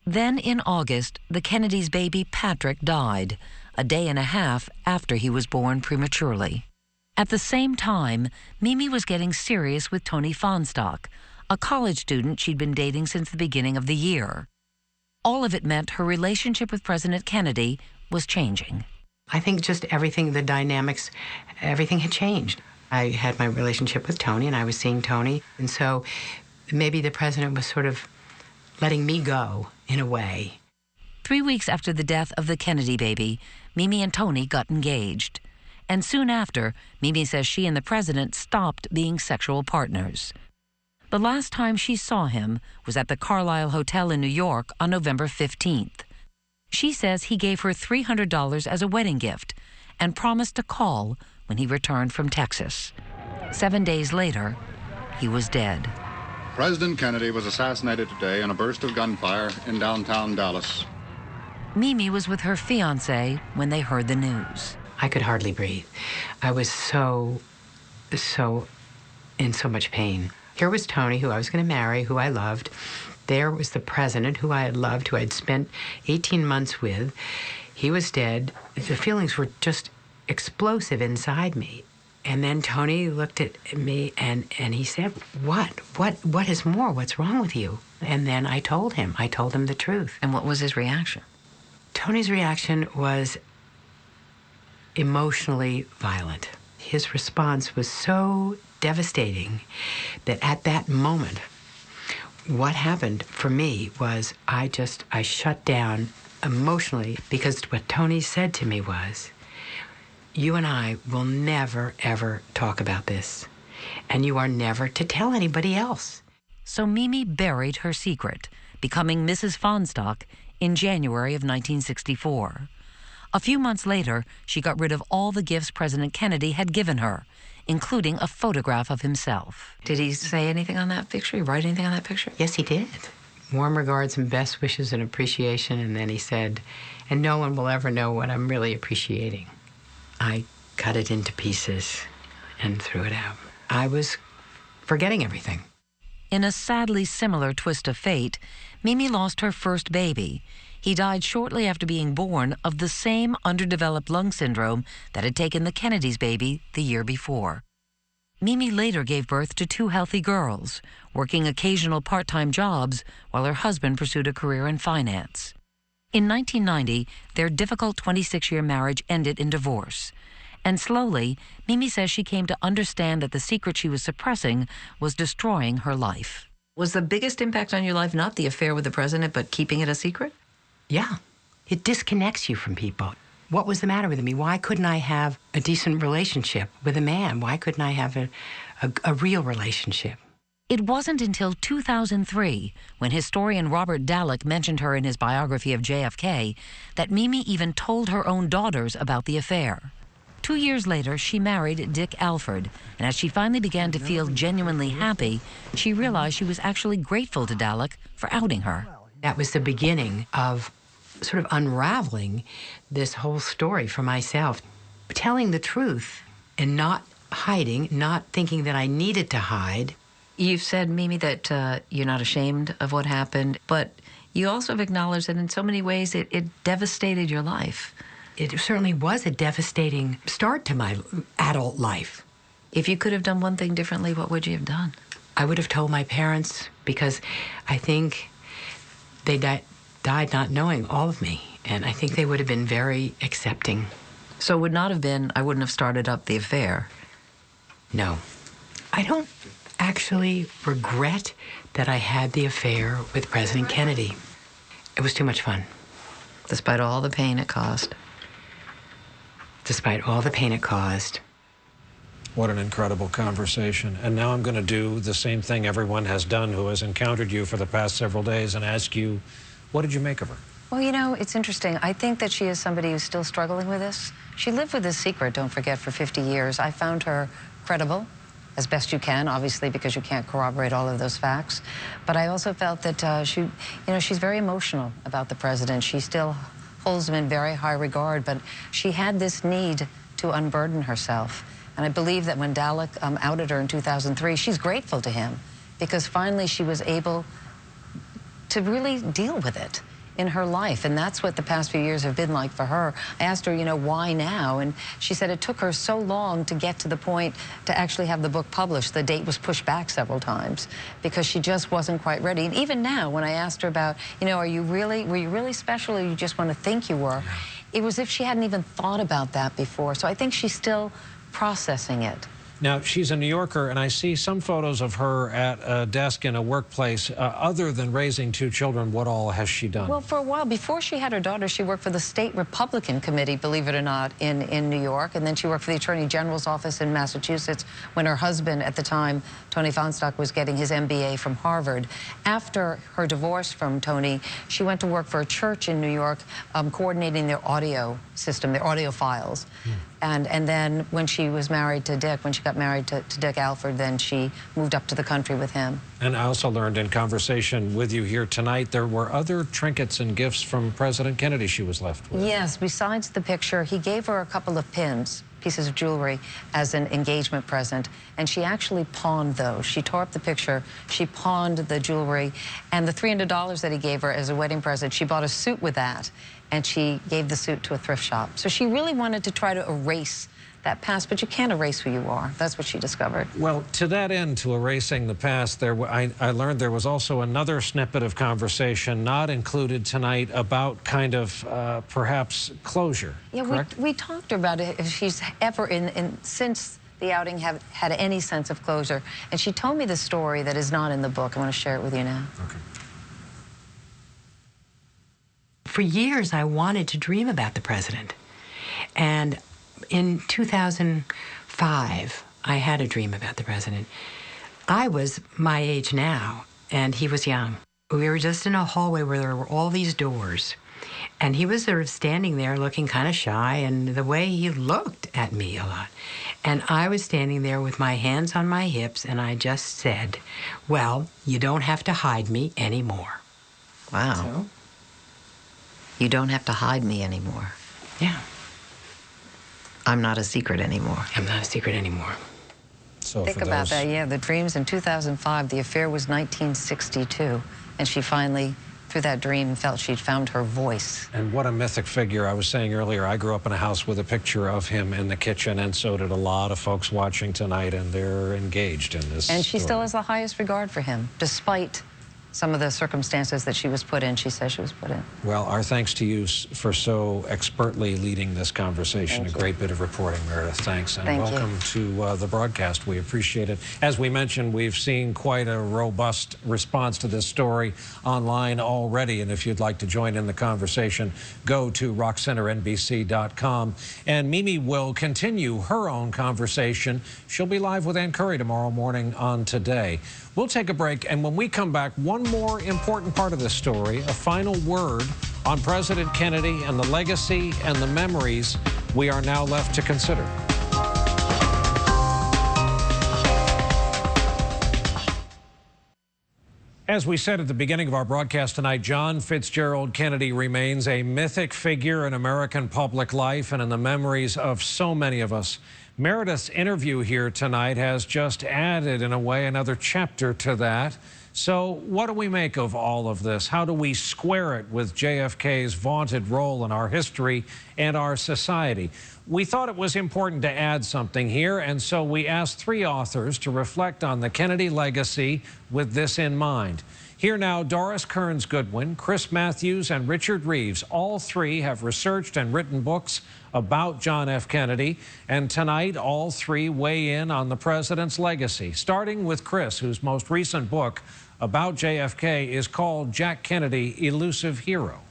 Then in August, the Kennedys' baby Patrick died, a day and a half after he was born prematurely. At the same time, Mimi was getting serious with Tony Fahnestock, a college student she'd been dating since the beginning of the year. All of it meant her relationship with President Kennedy was changing. I think just everything, the dynamics, everything had changed. I had my relationship with Tony, and I was seeing Tony, and so maybe the president was sort of letting me go, in a way. 3 weeks after the death of the Kennedy baby, Mimi and Tony got engaged. And soon after, Mimi says she and the president stopped being sexual partners. The last time she saw him was at the Carlisle Hotel in New York on November 15th. She says he gave her $300 as a wedding gift and promised to call when he returned from Texas. 7 days later, he was dead. President Kennedy was assassinated today in a burst of gunfire in downtown Dallas. Mimi was with her fiancé when they heard the news. I could hardly breathe. I was so in so much pain. Here was Tony, who I was going to marry, who I loved. There was the president, who I had loved, who I'd spent 18 months with. He was dead. The feelings were just explosive inside me. And then Tony looked at me and he said, what is more? What's wrong with you? And then I told him the truth. And what was his reaction? Tony's reaction was emotionally violent. His response was so devastating that at that moment, what happened for me was I shut down emotionally, because what Tony said to me was, you and I will never, ever talk about this, and you are never to tell anybody else. So Mimi buried her secret, becoming Mrs. Fahnestock in January of 1964. A few months later, she got rid of all the gifts President Kennedy had given her, including a photograph of himself. Did he say anything on that picture? He write anything on that picture? Yes, he did. Warm regards and best wishes and appreciation, and then he said, and no one will ever know what I'm really appreciating. I cut it into pieces and threw it out. I was forgetting everything. In a sadly similar twist of fate, Mimi lost her first baby. He died shortly after being born of the same underdeveloped lung syndrome that had taken the Kennedys' baby the year before. Mimi later gave birth to 2 healthy girls, working occasional part-time jobs while her husband pursued a career in finance. In 1990, their difficult 26-year marriage ended in divorce. And slowly, Mimi says she came to understand that the secret she was suppressing was destroying her life. Was the biggest impact on your life not the affair with the president, but keeping it a secret? Yeah. It disconnects you from people. What was the matter with me? Why couldn't I have a decent relationship with a man? Why couldn't I have a real relationship? It wasn't until 2003, when historian Robert Dallek mentioned her in his biography of JFK, that Mimi even told her own daughters about the affair. 2 years later, she married Dick Alford, and as she finally began to feel genuinely happy, she realized she was actually grateful to Dallek for outing her. That was the beginning of sort of unraveling this whole story for myself. Telling the truth and not hiding, not thinking that I needed to hide. You've said, Mimi, that you're not ashamed of what happened, but you also have acknowledged that in so many ways it devastated your life. It certainly was a devastating start to my adult life. If you could have done one thing differently, what would you have done? I would have told my parents, because I think they died not knowing all of me, and I think they would have been very accepting. So it would not have been, I wouldn't have started up the affair. No. I don't actually regret that I had the affair with President Kennedy. It was too much fun. Despite all the pain it caused. Despite all the pain it caused. What an incredible conversation. And now I'm going to do the same thing everyone has done who has encountered you for the past several days and ask you, what did you make of her? Well, you know, it's interesting. I think that she is somebody who's still struggling with this. She lived with this secret, don't forget, for 50 years. I found her credible, as best you can, obviously, because you can't corroborate all of those facts. But I also felt that she's very emotional about the president. She still holds him in very high regard, but she had this need to unburden herself. And I believe that when Dallek outed her in 2003, she's grateful to him, because finally she was able to really deal with it in her life, and that's what the past few years have been like for her. I asked her, you know, why now? And she said it took her so long to get to the point to actually have the book published. The date was pushed back several times because she just wasn't quite ready. And even now, when I asked her about, you know, were you really special, or you just want to think you were? It was as if she hadn't even thought about that before. So I think she's still processing it. Now, she's a New Yorker, and I see some photos of her at a desk in a workplace. Other than raising 2 children, what all has she done? Well, for a while, before she had her daughter, she worked for the state Republican committee, believe it or not, in New York. And then she worked for the Attorney General's office in Massachusetts when her husband at the time, Tony Feinstock, was getting his MBA from Harvard. After her divorce from Tony, she went to work for a church in New York, coordinating their audio system, their audio files. And then when she was married to Dick, when she got married to Dick Alford, then she moved up to the country with him. And I also learned in conversation with you here tonight, there were other trinkets and gifts from President Kennedy she was left with. Yes, besides the picture, he gave her a couple of pins, pieces of jewelry, as an engagement present, and she actually pawned those. She tore up the picture, she pawned the jewelry, and the $300 that he gave her as a wedding present, she bought a suit with that, and she gave the suit to a thrift shop. So she really wanted to try to erase that past, but you can't erase who you are. That's what she discovered. Well, to that end, to erasing the past, I learned there was also another snippet of conversation not included tonight about kind of perhaps closure. Yeah, we talked about it, if she's ever, since the outing, have had any sense of closure. And she told me the story that is not in the book. I want to share it with you now. Okay. For years, I wanted to dream about the president. And in 2005, I had a dream about the president. I was my age now, and he was young. We were just in a hallway where there were all these doors. And he was sort of standing there looking kind of shy, and the way he looked at me a lot. And I was standing there with my hands on my hips, and I just said, well, you don't have to hide me anymore. Wow. So, you don't have to hide me anymore. yeah. I'm not a secret anymore. I'm not a secret anymore. So Think about that, yeah, the dreams in 2005, the affair was 1962, and she finally, through that dream, felt she'd found her voice. And what a mythic figure. I was saying earlier, I grew up in a house with a picture of him in the kitchen, and so did a lot of folks watching tonight, and they're engaged in this And she story. still has the highest regard for him, despite some of the circumstances that she was put in, she says she was put in. Well, our thanks to you for so expertly leading this conversation. Thank a you. great bit of reporting, Meredith. Thanks, and Thank welcome you. to the broadcast. We appreciate it. As we mentioned, we've seen quite a robust response to this story online already, and if you'd like to join in the conversation, go to rockcenternbc.com. And Mimi will continue her own conversation. She'll be live with Ann Curry tomorrow morning on Today. We'll take a break, and when we come back, one more important part of this story, a final word on President Kennedy and the legacy and the memories we are now left to consider. As we said at the beginning of our broadcast tonight, John Fitzgerald Kennedy remains a mythic figure in American public life and in the memories of so many of us. Meredith's interview here tonight has just added, in a way, another chapter to that. So what do we make of all of this? How do we square it with JFK's vaunted role in our history and our society? We thought it was important to add something here, and so we asked 3 authors to reflect on the Kennedy legacy with this in mind. Here now, Doris Kearns Goodwin, Chris Matthews, and Richard Reeves. All 3 have researched and written books about John F. Kennedy, and tonight all 3 weigh in on the president's legacy, starting with Chris, whose most recent book about JFK is called Jack Kennedy, Elusive Hero.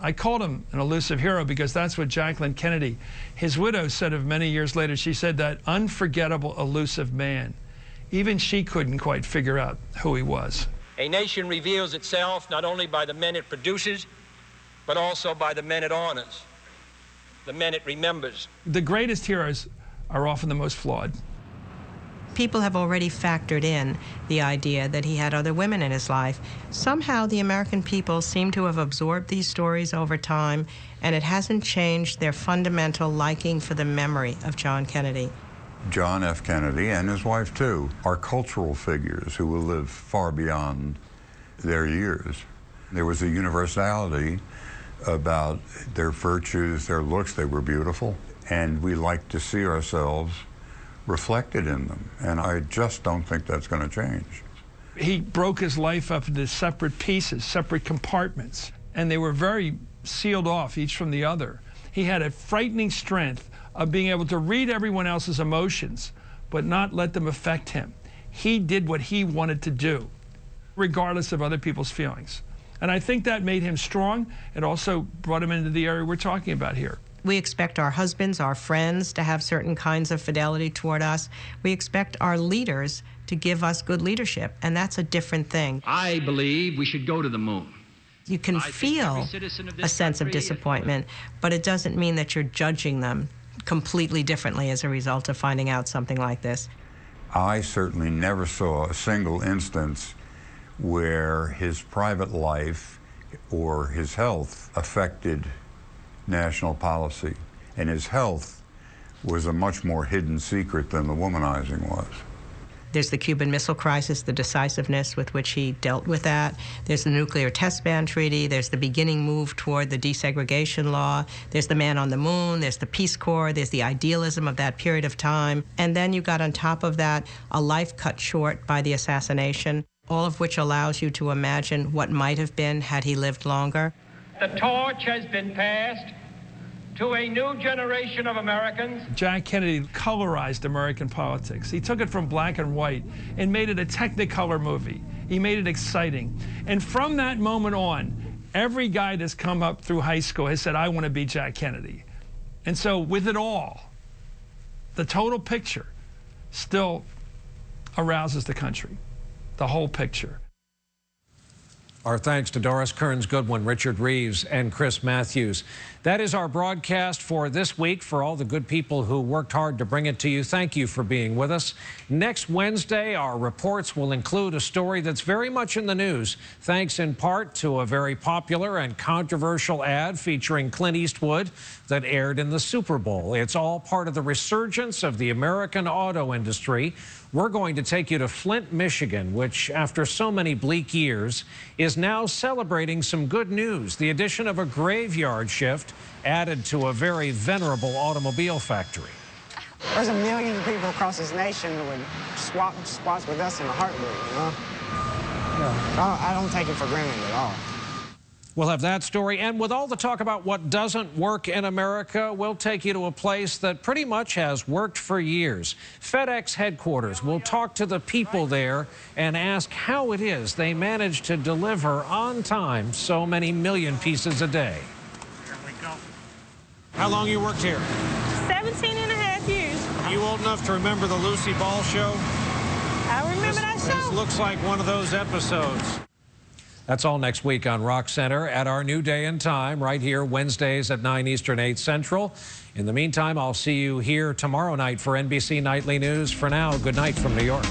I called him an elusive hero because that's what Jacqueline Kennedy, his widow, said of many years later. She said that unforgettable, elusive man. Even she couldn't quite figure out who he was. A nation reveals itself not only by the men it produces, but also by the men it honors, the men it remembers. The greatest heroes are often the most flawed. People have already factored in the idea that he had other women in his life. Somehow the American people seem to have absorbed these stories over time, and it hasn't changed their fundamental liking for the memory of John Kennedy. John F. Kennedy and his wife, too, are cultural figures who will live far beyond their years. There was a universality about their virtues, their looks. They were beautiful, and we like to see ourselves reflected in them, and I just don't think that's going to change. He broke his life up into separate pieces, separate compartments, and they were very sealed off, each from the other. He had a frightening strength of being able to read everyone else's emotions, but not let them affect him. He did what he wanted to do, regardless of other people's feelings. And I think that made him strong. It also brought him into the area we're talking about here. We expect our husbands, our friends to have certain kinds of fidelity toward us. We expect our leaders to give us good leadership, and that's a different thing. I believe we should go to the moon. You can feel a sense of disappointment, but it doesn't mean that you're judging them completely differently as a result of finding out something like this. I certainly never saw a single instance where his private life or his health affected national policy, and his health was a much more hidden secret than the womanizing was. There's the Cuban Missile Crisis, the decisiveness with which he dealt with that. There's the Nuclear Test Ban Treaty. There's the beginning move toward the desegregation law. There's the man on the moon. There's the Peace Corps. There's the idealism of that period of time. And then you got on top of that a life cut short by the assassination, all of which allows you to imagine what might have been had he lived longer. The torch has been passed to a new generation of Americans. Jack Kennedy colorized American politics. He took it from black and white and made it a Technicolor movie. He made it exciting. And from that moment on, every guy that's come up through high school has said, I want to be Jack Kennedy. And so with it all, the total picture still arouses the country, the whole picture. Our thanks to Doris Kearns Goodwin, Richard Reeves, and Chris Matthews. That is our broadcast for this week. For all the good people who worked hard to bring it to you, thank you for being with us. Next Wednesday, our reports will include a story that's very much in the news, thanks in part to a very popular and controversial ad featuring Clint Eastwood that aired in the Super Bowl. It's all part of the resurgence of the American auto industry. We're going to take you to Flint, Michigan, which, after so many bleak years, is now celebrating some good news. The addition of a graveyard shift added to a very venerable automobile factory. There's a million people across this nation who would swap spots with us in a heartbeat, you know? Yeah. I don't take it for granted at all. We'll have that story, and with all the talk about what doesn't work in America, we'll take you to a place that pretty much has worked for years. FedEx headquarters. We'll talk to the people there and ask how it is they manage to deliver on time so many million pieces a day. Here we go. How long you worked here? 17 and a half years. Are you old enough to remember the Lucy Ball show? I remember that show. This looks like one of those episodes. That's all next week on Rock Center at our new day and time, right here, Wednesdays at 9 Eastern, 8 Central. In the meantime, I'll see you here tomorrow night for NBC Nightly News. For now, good night from New York.